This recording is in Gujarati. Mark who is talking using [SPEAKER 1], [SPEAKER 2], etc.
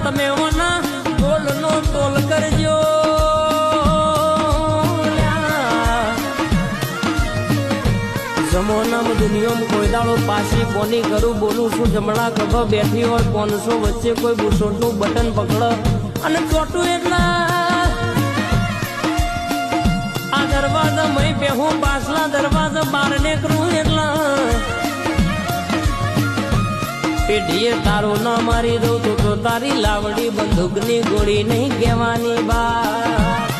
[SPEAKER 1] તમે ઓના તોલ નો તોલ કરજો જમોનામાં દુનિયામાં કોઈ દાડો પાછી કોની કરું બોલું છું જમણા કભ બેઠી હોય 500 વચ્ચે કોઈ બુસોટનું બટન પકડ અને ચોટું એટલા આ દરવાજા મય બેહું પાછલા દરવાજા બાર નીકળું એટલા પેઢીએ તારો ના મારી દઉં તો તારી લાવડી બંદૂકની ગોળી નહીં કહેવાની બા